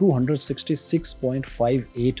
266.58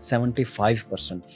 75%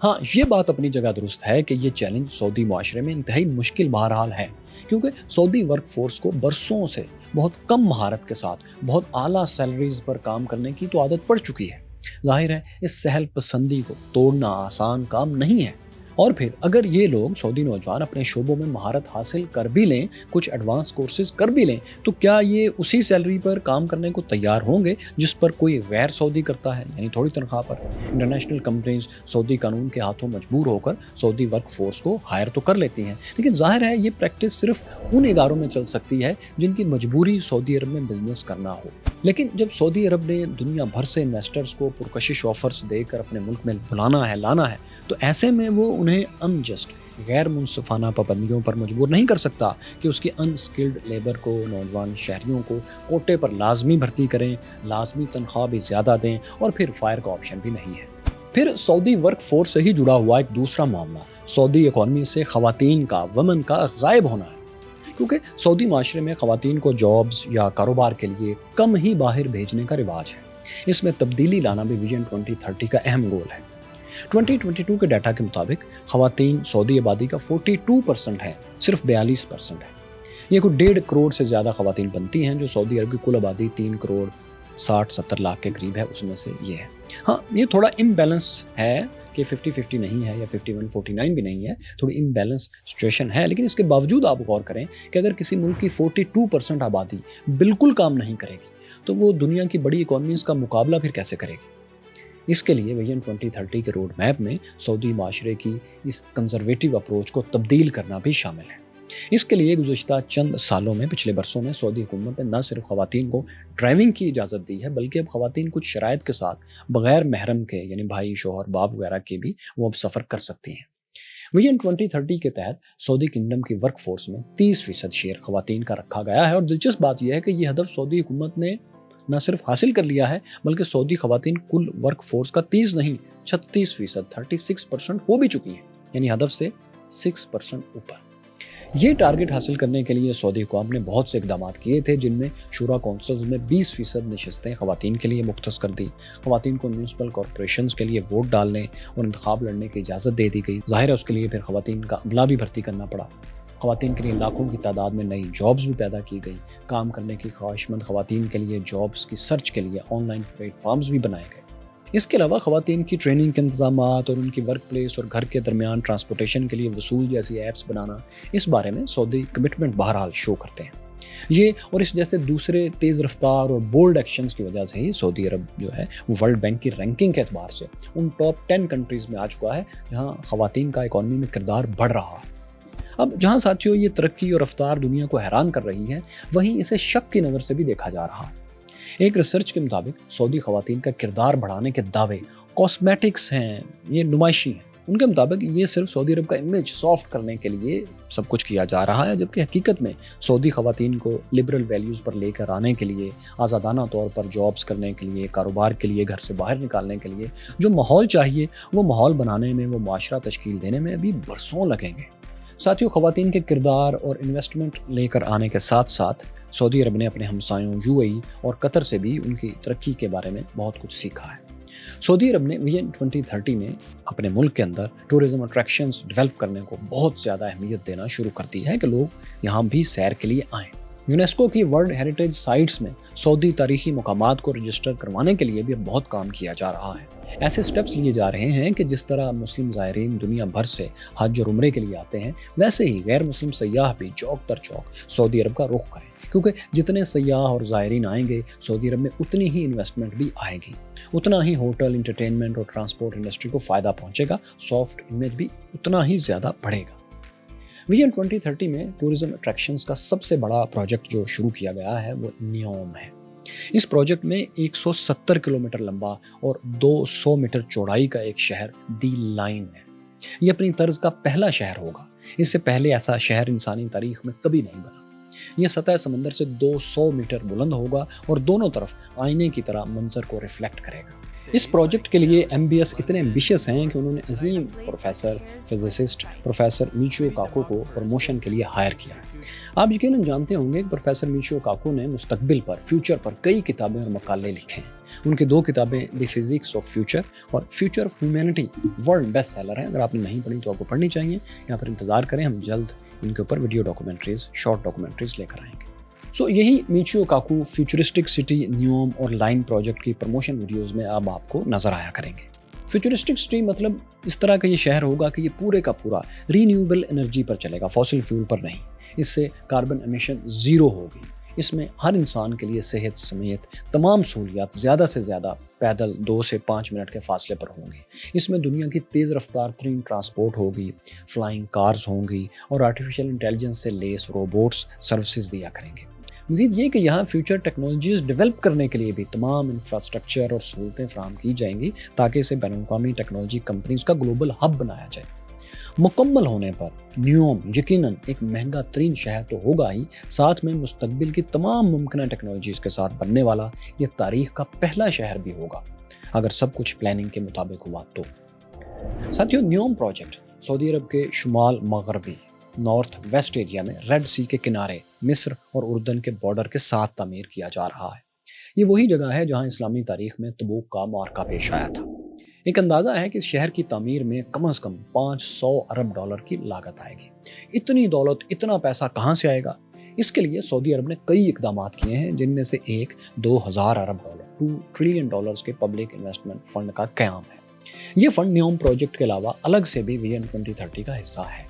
ہاں، یہ بات اپنی جگہ درست ہے کہ یہ چیلنج سعودی معاشرے میں انتہائی مشکل بہرحال ہے، کیونکہ سعودی ورک فورس کو برسوں سے بہت کم مہارت کے ساتھ بہت اعلیٰ سیلریز پر کام کرنے کی تو عادت پڑ چکی ہے۔ ظاہر ہے اس سہل پسندی کو توڑنا آسان کام نہیں ہے، اور پھر اگر یہ لوگ سعودی نوجوان اپنے شعبوں میں مہارت حاصل کر بھی لیں، کچھ ایڈوانس کورسز کر بھی لیں، تو کیا یہ اسی سیلری پر کام کرنے کو تیار ہوں گے جس پر کوئی غیر سعودی کرتا ہے، یعنی تھوڑی تنخواہ پر؟ انٹرنیشنل کمپنیز سعودی قانون کے ہاتھوں مجبور ہو کر سعودی ورک فورس کو ہائر تو کر لیتی ہیں، لیکن ظاہر ہے یہ پریکٹس صرف ان اداروں میں چل سکتی ہے جن کی مجبوری سعودی عرب میں بزنس کرنا ہو۔ لیکن جب سعودی عرب نے دنیا بھر سے انویسٹرز کو پرکشش آفرز دے کر اپنے ملک میں لانا ہے تو ایسے میں وہ انہیں انجسٹ غیر منصفانہ پابندیوں پر مجبور نہیں کر سکتا کہ اس کی ان سکلڈ لیبر کو، نوجوان شہریوں کو کوٹے پر لازمی بھرتی کریں، لازمی تنخواہ بھی زیادہ دیں، اور پھر فائر کا آپشن بھی نہیں ہے۔ پھر سعودی ورک فورس سے ہی جڑا ہوا ایک دوسرا معاملہ سعودی اکانومی سے خواتین کا، ویمن کا غائب ہونا ہے، کیونکہ سعودی معاشرے میں خواتین کو جابز یا کاروبار کے لیے کم ہی باہر بھیجنے کا رواج ہے۔ اس میں تبدیلی لانا بھی ویژن 2030 کا اہم گول ہے۔ 2022 کے ڈیٹا کے مطابق خواتین سعودی آبادی کا 42% ہے، صرف 42% ہے۔ یہ کوئی 1.5 کروڑ سے زیادہ خواتین بنتی ہیں، جو سعودی عرب کی کل آبادی 3 کروڑ 60-70 لاکھ کے قریب ہے، اس میں سے یہ ہے۔ ہاں، یہ تھوڑا امبیلنس ہے کہ 50-50 نہیں ہے یا 51-49 بھی نہیں ہے، تھوڑی امبیلنس سچویشن ہے، لیکن اس کے باوجود آپ غور کریں کہ اگر کسی ملک کی 42% آبادی بالکل کام نہیں کرے گی تو وہ دنیا کی بڑی اکانومیز کا مقابلہ پھر کیسے کرے گی؟ اس کے لیے ویژن 2030 کے روڈ میپ میں سعودی معاشرے کی اس کنزرویٹو اپروچ کو تبدیل کرنا بھی شامل ہے۔ اس کے لیے گزشتہ چند سالوں میں، پچھلے برسوں میں سعودی حکومت نے نہ صرف خواتین کو ڈرائیونگ کی اجازت دی ہے، بلکہ اب خواتین کچھ شرائط کے ساتھ بغیر محرم کے، یعنی بھائی، شوہر، باپ وغیرہ کے بھی وہ اب سفر کر سکتی ہیں۔ ویژن 2030 کے تحت سعودی کنگڈم کی ورک فورس میں 30% شیئر خواتین کا رکھا گیا ہے، اور دلچسپ بات یہ ہے کہ یہ ہدف سعودی حکومت نے نہ صرف حاصل کر لیا ہے، بلکہ سعودی خواتین کل ورک فورس کا 30 نہیں 36%، 36% ہو بھی چکی ہیں، یعنی ہدف سے 6% اوپر۔ یہ ٹارگٹ حاصل کرنے کے لیے سعودی حکام نے بہت سے اقدامات کیے تھے، جن میں شورا کونسلز میں 20% نشستیں خواتین کے لیے مختص کر دی، خواتین کو میونسپل کارپوریشنز کے لیے ووٹ ڈالنے اور انتخاب لڑنے کی اجازت دے دی گئی۔ ظاہر ہے اس کے لیے پھر خواتین کا عملہ بھی بھرتی کرنا پڑا۔ خواتین کے لیے لاکھوں کی تعداد میں نئی جابز بھی پیدا کی گئی۔ کام کرنے کی خواہش مند خواتین کے لیے جابز کی سرچ کے لیے آن لائن پلیٹ فارمز بھی بنائے گئے۔ اس کے علاوہ خواتین کی ٹریننگ کے انتظامات اور ان کی ورک پلیس اور گھر کے درمیان ٹرانسپورٹیشن کے لیے وصول جیسی ایپس بنانا، اس بارے میں سعودی کمٹمنٹ بہرحال شو کرتے ہیں۔ یہ اور اس جیسے دوسرے تیز رفتار اور بولڈ ایکشنز کی وجہ سے ہی سعودی عرب جو ہے وہ ورلڈ بینک کی رینکنگ کے اعتبار سے ان ٹاپ 10 کنٹریز میں آ چکا ہے جہاں خواتین کا اکانومی میں کردار بڑھ رہا ہے۔ اب جہاں ساتھیوں یہ ترقی اور رفتار دنیا کو حیران کر رہی ہے، وہیں اسے شک کی نظر سے بھی دیکھا جا رہا ہے۔ ایک ریسرچ کے مطابق سعودی خواتین کا کردار بڑھانے کے دعوے کاسمیٹکس ہیں، یہ نمائشی ہیں۔ ان کے مطابق یہ صرف سعودی عرب کا امیج سافٹ کرنے کے لیے سب کچھ کیا جا رہا ہے، جبکہ حقیقت میں سعودی خواتین کو لبرل ویلیوز پر لے کر آنے کے لیے، آزادانہ طور پر جابز کرنے کے لیے، کاروبار کے لیے گھر سے باہر نکالنے کے لیے جو ماحول چاہیے، وہ ماحول بنانے میں، وہ معاشرہ تشکیل دینے میں ابھی برسوں لگیں گے۔ ساتھیوں، خواتین کے کردار اور انویسٹمنٹ لے کر آنے کے ساتھ ساتھ سعودی عرب نے اپنے ہمسایوں UAE اور قطر سے بھی ان کی ترقی کے بارے میں بہت کچھ سیکھا ہے۔ سعودی عرب نے ویژن 2030 میں اپنے ملک کے اندر ٹورزم اٹریکشنز ڈیولپ کرنے کو بہت زیادہ اہمیت دینا شروع کر دی ہے کہ لوگ یہاں بھی سیر کے لیے آئیں۔ یونیسکو کی ورلڈ ہیریٹیج سائٹس میں سعودی تاریخی مقامات کو رجسٹر کروانے کے لیے بھی بہت کام کیا جا رہا ہے۔ ایسے سٹیپس لیے جا رہے ہیں کہ جس طرح مسلم زائرین دنیا بھر سے حج اور عمرے کے لیے آتے ہیں، ویسے ہی غیر مسلم سیاح بھی چوک در چوک سعودی عرب کا رخ کریں، کیونکہ جتنے سیاح اور زائرین آئیں گے سعودی عرب میں اتنی ہی انویسٹمنٹ بھی آئے گی، اتنا ہی ہوٹل، انٹرٹینمنٹ اور ٹرانسپورٹ انڈسٹری کو فائدہ پہنچے گا، سافٹ امیج بھی اتنا ہی زیادہ بڑھے گا۔ ویژن 2030 میں ٹورزم اٹریکشنز کا سب سے بڑا پروجیکٹ جو شروع کیا گیا ہے وہ نیوم ہے۔ اس پروجیکٹ میں 170 کلومیٹر لمبا اور 200 میٹر چوڑائی کا ایک شہر دی لائن ہے۔ یہ اپنی طرز کا پہلا شہر ہوگا۔ اس سے پہلے ایسا شہر انسانی تاریخ میں کبھی نہیں بنا۔ یہ سطح سمندر سے 200 میٹر بلند ہوگا اور دونوں طرف آئینے کی طرح منظر کو ریفلیکٹ کرے گا۔ اس پروجیکٹ کے لیے MBS اتنے ایمبیشیس ہیں کہ انہوں نے عظیم professor physicist professor Michio Kaku کو پروموشن کے لیے ہائر کیا ہے۔ آپ یقیناً جانتے ہوں گے کہ پروفیسر میچیو کاکو نے مستقبل پر، فیوچر پر کئی کتابیں اور مقالے لکھے ہیں۔ ان کی 2 کتابیں دی فزکس آف فیوچر اور future of humanity world best seller ہیں۔ اگر آپ نے نہیں پڑھی تو آپ کو پڑھنی چاہیے۔ یہاں پر انتظار کریں، ہم جلد ان کے اوپر ویڈیو ڈاکومنٹریز، شارٹ ڈاکومنٹریز لے کر آئیں گے۔ یہی میچیو کاکو فیوچرسٹک سٹی، نیوم اور لائن پروجیکٹ کی پروموشن ویڈیوز میں اب آپ کو نظر آیا کریں گے۔ فیوچرسٹک سٹی مطلب اس طرح کا یہ شہر ہوگا کہ یہ پورے کا پورا رینیوبل انرجی پر چلے گا، فوسل فیول پر نہیں۔ اس سے کاربن امیشن 0 ہوگی۔ اس میں ہر انسان کے لیے صحت سمیت تمام سہولیات زیادہ سے زیادہ پیدل 2 سے 5 منٹ کے فاصلے پر ہوں گی۔ اس میں دنیا کی تیز رفتار ترین ٹرانسپورٹ ہوگی، فلائنگ کارز ہوں گی اور آرٹیفیشیل انٹیلیجنس سے لیس روبوٹس سروسز دیا کریں گے۔ مزید یہ کہ یہاں فیوچر ٹیکنالوجیز ڈیولپ کرنے کے لیے بھی تمام انفراسٹرکچر اور سہولتیں فراہم کی جائیں گی تاکہ اسے بین الاقوامی ٹیکنالوجی کمپنیز کا گلوبل ہب بنایا جائے۔ مکمل ہونے پر نیوم یقیناً ایک مہنگا ترین شہر تو ہوگا ہی، ساتھ میں مستقبل کی تمام ممکنہ ٹیکنالوجیز کے ساتھ بننے والا یہ تاریخ کا پہلا شہر بھی ہوگا، اگر سب کچھ پلاننگ کے مطابق ہوا تو۔ ساتھیو، نیوم پروجیکٹ سعودی عرب کے شمال مغربی نارتھ ویسٹ ایریا میں ریڈ سی کے کنارے مصر اور اردن کے بارڈر کے ساتھ تعمیر کیا جا رہا ہے۔ یہ وہی جگہ ہے جہاں اسلامی تاریخ میں تبوک کا معرکہ پیش آیا تھا۔ ایک اندازہ ہے کہ اس شہر کی تعمیر میں کم از کم $500 ارب کی لاگت آئے گی۔ اتنی دولت، اتنا پیسہ کہاں سے آئے گا؟ اس کے لیے سعودی عرب نے کئی اقدامات کیے ہیں، جن میں سے ایک $2000 ارب $2 ٹریلین کے پبلک انویسٹمنٹ فنڈ کا قیام ہے۔ یہ فنڈ نیوم پروجیکٹ کے علاوہ الگ سے بھی ویژن 2030 کا حصہ ہے۔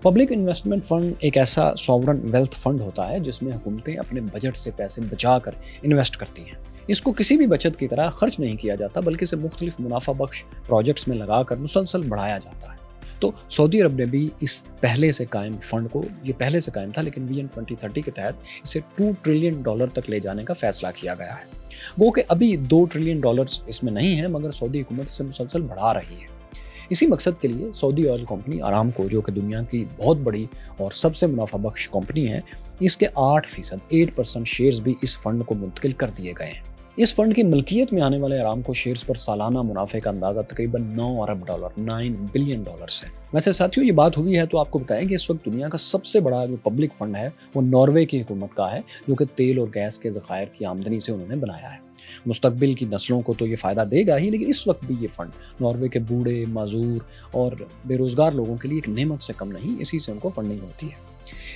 پبلک انویسٹمنٹ فنڈ ایک ایسا ساورن ویلتھ فنڈ ہوتا ہے جس میں حکومتیں اپنے بجٹ سے پیسے بچا کر انویسٹ کرتی ہیں۔ اس کو کسی بھی بچت کی طرح خرچ نہیں کیا جاتا، بلکہ اسے مختلف منافع بخش پروجیکٹس میں لگا کر مسلسل بڑھایا جاتا ہے۔ تو سعودی عرب نے بھی اس پہلے سے قائم فنڈ کو، یہ پہلے سے قائم تھا لیکن ویژن 2030 کے تحت اسے $2 ٹریلین تک لے جانے کا فیصلہ کیا گیا ہے۔ گو کہ ابھی $2 ٹریلین اس میں نہیں ہے، مگر سعودی حکومت اسے مسلسل بڑھا رہی ہے۔ اسی مقصد کے لیے سعودی آئل کمپنی آرامکو، جو کہ دنیا کی بہت بڑی اور سب سے منافع بخش کمپنی ہے، اس کے 8% شیئرز بھی اس فنڈ کو منتقل کر دیے گئے ہیں۔ اس فنڈ کی ملکیت میں آنے والے آرامکو شیئرز پر سالانہ منافع کا اندازہ تقریباً $9 ارب $9 بلین ہے۔ ویسے ساتھیوں، یہ بات ہوئی ہے تو آپ کو بتائیں کہ اس وقت دنیا کا سب سے بڑا جو پبلک فنڈ ہے وہ ناروے کی حکومت کا ہے، جو کہ تیل اور گیس کے ذخائر کی آمدنی سے انہوں نے بنایا ہے۔ مستقبل کی نسلوں کو تو یہ فائدہ دے گا ہی، لیکن اس وقت بھی یہ فنڈ ناروے کے بوڑھے، معذور اور بے روزگار لوگوں کے لیے ایک نعمت سے کم نہیں، اسی سے ان کو فنڈنگ ہوتی ہے۔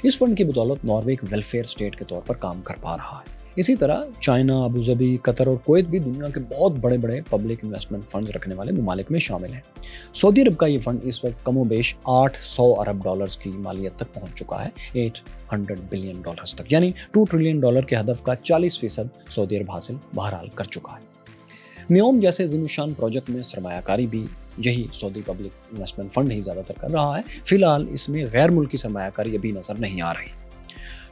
اس فنڈ کی بدولت ناروے ایک ویلفیئر اسٹیٹ کے طور پر کام کر پا رہا ہے۔ اسی طرح چائنا، ابوظہبی، قطر اور کویت بھی دنیا کے بہت بڑے بڑے پبلک انویسٹمنٹ فنڈز رکھنے والے ممالک میں شامل ہیں۔ سعودی عرب کا یہ فنڈ اس وقت کم و بیش $800 ارب کی مالیت تک پہنچ چکا ہے، $800 بلین تک، یعنی $2 ٹریلین کے ہدف کا 40% سعودی عرب حاصل بہرحال کر چکا ہے۔ نیوم جیسے عظیم الشان پروجیکٹ میں سرمایہ کاری بھی یہی سعودی پبلک انویسٹمنٹ فنڈ ہی زیادہ تر کر رہا ہے۔ فی الحال اس میں غیر ملکی سرمایہ کاری ابھی نظر نہیں آ رہی۔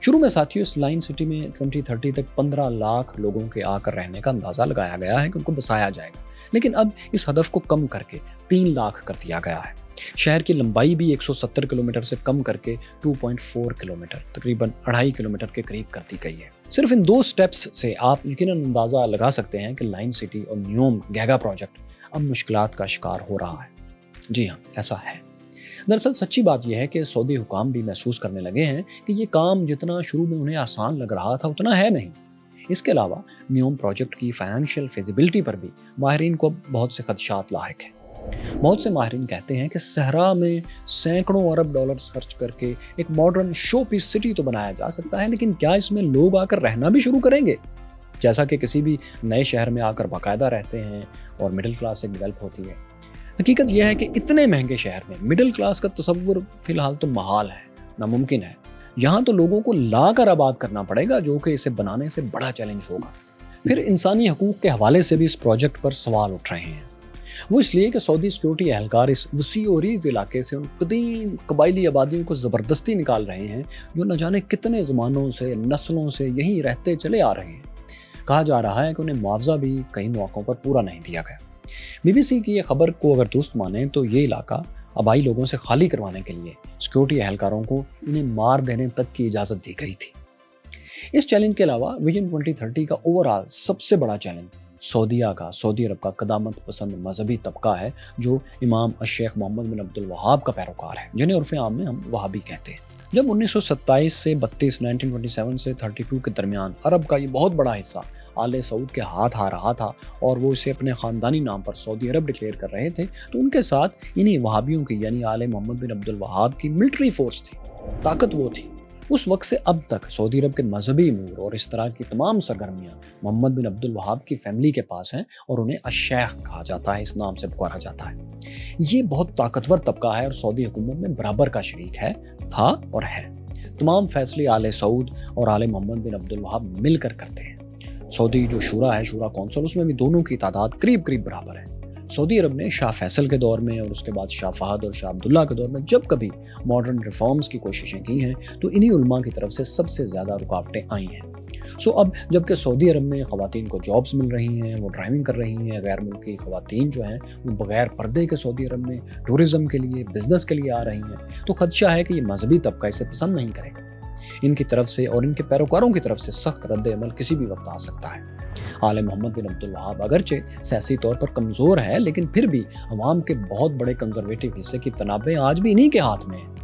شروع میں ساتھیوں، اس لائن سٹی میں 2030 تک 15 لاکھ لوگوں کے آ کر رہنے کا اندازہ لگایا گیا ہے کہ ان کو بسایا جائے گا، لیکن اب اس ہدف کو کم کر کے 3 لاکھ کر دیا گیا ہے۔ شہر کی لمبائی بھی 170 کلومیٹر سے کم کر کے 2.4 کلومیٹر، تقریباً 2.5 کلومیٹر کے قریب کر دی گئی ہے۔ صرف ان 2 سٹیپس سے آپ یقیناً اندازہ لگا سکتے ہیں کہ لائن سٹی اور نیوم گیگا پروجیکٹ اب مشکلات کا شکار ہو رہا ہے۔ جی ہاں، ایسا ہے۔ دراصل سچی بات یہ ہے کہ سعودی حکام بھی محسوس کرنے لگے ہیں کہ یہ کام جتنا شروع میں انہیں آسان لگ رہا تھا اتنا ہے نہیں۔ اس کے علاوہ نیوم پروجیکٹ کی فائنینشیل فیزیبلٹی پر بھی ماہرین کو بہت سے خدشات لاحق ہیں۔ بہت سے ماہرین کہتے ہیں کہ صحرا میں سینکڑوں ارب ڈالرز خرچ کر کے ایک ماڈرن شو پیس سٹی تو بنایا جا سکتا ہے، لیکن کیا اس میں لوگ آ کر رہنا بھی شروع کریں گے؟ جیسا کہ کسی بھی نئے شہر میں آ کر باقاعدہ رہتے ہیں اور مڈل کلاس ایک ڈیولپ ہوتی ہے۔ حقیقت یہ ہے کہ اتنے مہنگے شہر میں مڈل کلاس کا تصور فی الحال تو محال ہے، ناممکن ہے۔ یہاں تو لوگوں کو لا کر آباد کرنا پڑے گا، جو کہ اسے بنانے سے بڑا چیلنج ہوگا۔ پھر انسانی حقوق کے حوالے سے بھی اس پروجیکٹ پر سوال اٹھ رہے ہیں۔ وہ اس لیے کہ سعودی سیکیورٹی اہلکار اس وسیع و عریض علاقے سے ان قدیم قبائلی آبادیوں کو زبردستی نکال رہے ہیں، جو نہ جانے کتنے زمانوں سے، نسلوں سے یہیں رہتے چلے آ رہے ہیں۔ کہا جا رہا ہے کہ انہیں معاوضہ بھی کئی مواقعوں پر پورا نہیں دیا گیا۔ BBC کی یہ خبر کو اگر درست مانیں تو یہ علاقہ آبائی لوگوں سے خالی کروانے کے لیے سیکیورٹی اہلکاروں کو انہیں مار دینے تک کی اجازت دی گئی تھی۔ اس چیلنج کے علاوہ ویژن 2030 کا اوورآل سب سے بڑا چیلنج سعودی عرب کا قدامت پسند مذہبی طبقہ ہے جو امام الشیخ محمد بن عبد الوہاب کا پیروکار ہے، جنہیں عرف عام میں ہم وہابی کہتے ہیں۔ جب 1927 سے 1927 سے 32 کے درمیان عرب کا یہ بہت بڑا حصہ آل سعود کے ہاتھ آ رہا تھا اور وہ اسے اپنے خاندانی نام پر سعودی عرب ڈکلیئر کر رہے تھے، تو ان کے ساتھ انہی وہابیوں کی یعنی آل محمد بن عبد الوہاب کی ملٹری فورس تھی، طاقت وہ تھی۔ اس وقت سے اب تک سعودی عرب کے مذہبی امور اور اس طرح کی تمام سرگرمیاں محمد بن عبد الوہاب کی فیملی کے پاس ہیں اور انہیں الشیخ کہا جاتا ہے، اس نام سے پکارا جاتا ہے۔ یہ بہت طاقتور طبقہ ہے اور سعودی حکومت میں برابر کا شریک ہے، تھا اور ہے۔ تمام فیصلے آل سعود اور آل محمد بن عبد الوہاب مل کر کرتے ہیں۔ سعودی جو شورا ہے، شورا کونسل، اس میں بھی دونوں کی تعداد قریب برابر ہے۔ سعودی عرب نے شاہ فیصل کے دور میں اور اس کے بعد شاہ فہد اور شاہ عبداللہ کے دور میں جب کبھی ماڈرن ریفارمز کی کوششیں کی ہیں تو انہی علماء کی طرف سے سب سے زیادہ رکاوٹیں آئی ہیں۔ اب جبکہ سعودی عرب میں خواتین کو جابز مل رہی ہیں، وہ ڈرائیونگ کر رہی ہیں، غیر ملکی خواتین جو ہیں وہ بغیر پردے کے سعودی عرب میں ٹورزم کے لیے، بزنس کے لیے آ رہی ہیں، تو خدشہ ہے کہ یہ مذہبی طبقہ اسے پسند نہیں کرے گا۔ ان کی طرف سے اور ان کے پیروکاروں کی طرف سے سخت رد عمل کسی بھی وقت آ سکتا ہے۔ آل محمد بن عبد الوہاب اگرچہ سیاسی طور پر کمزور ہے، لیکن پھر بھی عوام کے بہت بڑے کنزرویٹو حصے کی تنابیں آج بھی انہی کے ہاتھ میں ہیں۔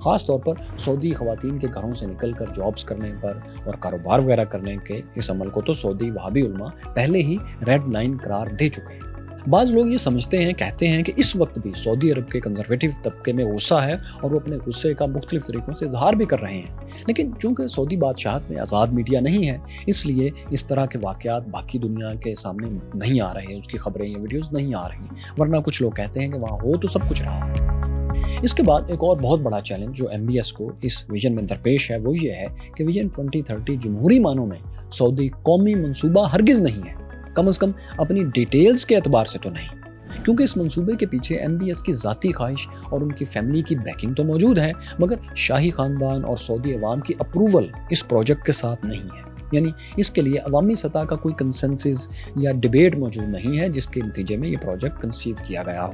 خاص طور پر سعودی خواتین کے گھروں سے نکل کر جابز کرنے پر اور کاروبار وغیرہ کرنے کے اس عمل کو تو سعودی وہابی علماء پہلے ہی ریڈ لائن قرار دے چکے ہیں۔ بعض لوگ یہ سمجھتے ہیں، کہتے ہیں کہ اس وقت بھی سعودی عرب کے کنزرویٹو طبقے میں غصہ ہے اور وہ اپنے غصے کا مختلف طریقوں سے اظہار بھی کر رہے ہیں، لیکن چونکہ سعودی بادشاہت میں آزاد میڈیا نہیں ہے، اس لیے اس طرح کے واقعات باقی دنیا کے سامنے نہیں آ رہے، اس کی خبریں یا ویڈیوز نہیں آ رہی، ورنہ کچھ لوگ کہتے ہیں کہ وہاں ہو تو سب کچھ رہا ہے۔ اس کے بعد ایک اور بہت بڑا چیلنج جو MBS کو اس ویژن میں درپیش ہے وہ یہ ہے کہ ویژن 2030 جمہوری معنوں میں سعودی قومی منصوبہ ہرگز نہیں ہے، کم از کم اپنی ڈیٹیلز کے اعتبار سے تو نہیں، کیونکہ اس منصوبے کے پیچھے MBS کی ذاتی خواہش اور ان کی فیملی کی بیکنگ تو موجود ہے، مگر شاہی خاندان اور سعودی عوام کی اپروول اس پروجیکٹ کے ساتھ نہیں ہے، یعنی اس کے لیے عوامی سطح کا کوئی کنسنسس یا ڈیبیٹ موجود نہیں ہے جس کے نتیجے میں یہ پروجیکٹ کنسیو کیا گیا ہو۔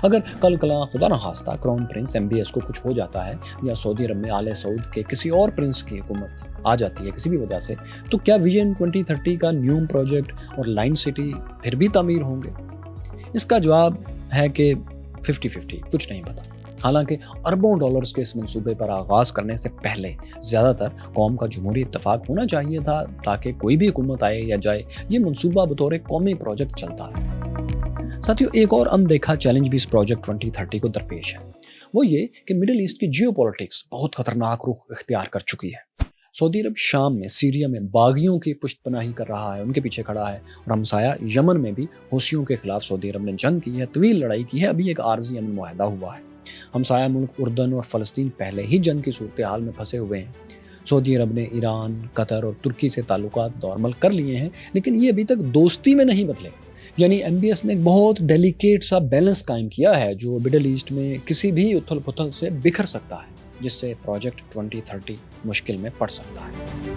اگر کل کلا خدا نخواستہ کراؤن پرنس MBS کو کچھ ہو جاتا ہے یا سعودی عرب میں آل سعود کے کسی اور پرنس کی حکومت آ جاتی ہے کسی بھی وجہ سے، تو کیا ویژن 2030 کا نیوم پروجیکٹ اور لائن سٹی پھر بھی تعمیر ہوں گے؟ اس کا جواب ہے کہ 50-50، کچھ نہیں پتا۔ حالانکہ اربوں ڈالرز کے اس منصوبے پر آغاز کرنے سے پہلے زیادہ تر قوم کا جمہوری اتفاق ہونا چاہیے تھا تاکہ کوئی بھی حکومت آئے یا جائے یہ منصوبہ بطور قومی پروجیکٹ چلتا رہے۔ ساتھیو، ایک اور اندیکھا چیلنج بھی اس پروجیکٹ 2030 کو درپیش ہے، وہ یہ کہ مڈل ایسٹ کی جیو پولیٹکس بہت خطرناک رخ اختیار کر چکی ہے۔ سعودی عرب شام میں، سیریا میں باغیوں کی پشت پناہی کر رہا ہے، ان کے پیچھے کھڑا ہے، اور ہمسایہ یمن میں بھی حوثیوں کے خلاف سعودی عرب نے جنگ کی ہے، طویل لڑائی کی ہے، ابھی ایک عارضی امن معاہدہ ہوا ہے۔ ہمسایہ ملک اردن اور فلسطین پہلے ہی جنگ کی صورتحال میں پھنسے ہوئے ہیں۔ سعودی عرب نے ایران، قطر اور ترکی سے تعلقات نارمل کر لیے ہیں، لیکن یہ ابھی تک دوستی میں نہیں بدلے، یعنی MBS نے ایک بہت ڈیلیکیٹ سا بیلنس قائم کیا ہے جو مڈل ایسٹ میں کسی بھی اتھل پتھل سے بکھر سکتا ہے، جس سے پروجیکٹ 2030 مشکل میں پڑ سکتا ہے۔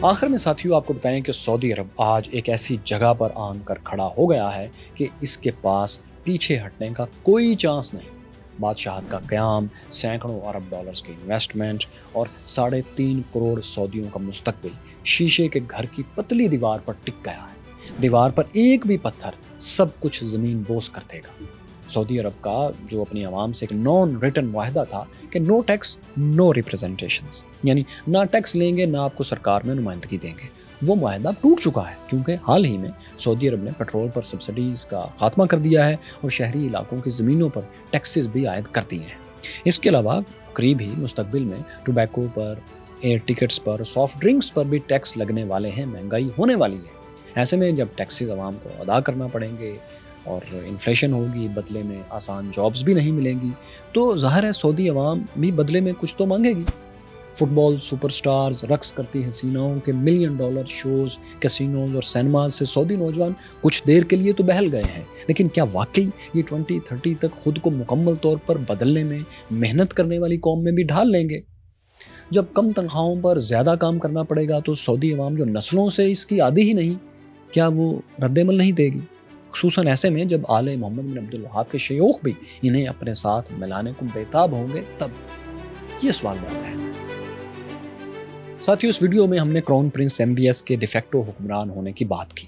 آخر میں ساتھیوں آپ کو بتائیں کہ سعودی عرب آج ایک ایسی جگہ پر آن کر کھڑا ہو گیا ہے کہ اس کے پاس پیچھے ہٹنے کا کوئی چانس نہیں۔ بادشاہت کا قیام، سینکڑوں ارب ڈالرز کی انویسٹمنٹ اور 3.5 کروڑ سعودیوں کا مستقبل شیشے کے گھر کی پتلی دیوار پر ٹک گیا ہے۔ دیوار پر ایک بھی پتھر سب کچھ زمین بوس کر دے گا۔ سعودی عرب کا جو اپنی عوام سے ایک نان ریٹن معاہدہ تھا کہ نو ٹیکس نو ریپریزنٹیشنز، یعنی نہ ٹیکس لیں گے نہ آپ کو سرکار میں نمائندگی دیں گے، وہ معاہدہ ٹوٹ چکا ہے، کیونکہ حال ہی میں سعودی عرب نے پیٹرول پر سبسڈیز کا خاتمہ کر دیا ہے اور شہری علاقوں کی زمینوں پر ٹیکسز بھی عائد کر دیے ہیں۔ اس کے علاوہ قریب ہی مستقبل میں ٹوبیکو پر، ایئر ٹکٹس پر، سافٹ ڈرنکس پر بھی ٹیکس لگنے والے ہیں، مہنگائی ہونے والی ہے۔ ایسے میں جب ٹیکسز عوام کو ادا کرنا پڑیں گے اور انفلیشن ہوگی، بدلے میں آسان جابز بھی نہیں ملیں گی، تو ظاہر ہے سعودی عوام بھی بدلے میں کچھ تو مانگے گی۔ فٹ بال سپر سٹارز، رقص کرتی حسیناؤں کے $1 ملین شوز، کیسینوز اور سینماز سے سعودی نوجوان کچھ دیر کے لیے تو بہل گئے ہیں، لیکن کیا واقعی یہ 2030 تک خود کو مکمل طور پر بدلنے میں محنت کرنے والی قوم میں بھی ڈھال لیں گے؟ جب کم تنخواہوں پر زیادہ کام کرنا پڑے گا تو سعودی عوام جو نسلوں سے اس کی عادی ہی نہیں، کیا وہ رد عمل نہیں دے گی؟ خصوصاً ایسے میں جب آل محمد بن عبد الوہاب کے شیوخ بھی انہیں اپنے ساتھ ملانے کو بےتاب ہوں گے، تب یہ سوال بنتا ہے۔ ساتھیوں، اس ویڈیو میں ہم نے کراؤن پرنس MBS کے ڈیفیکٹو حکمران ہونے کی بات کی،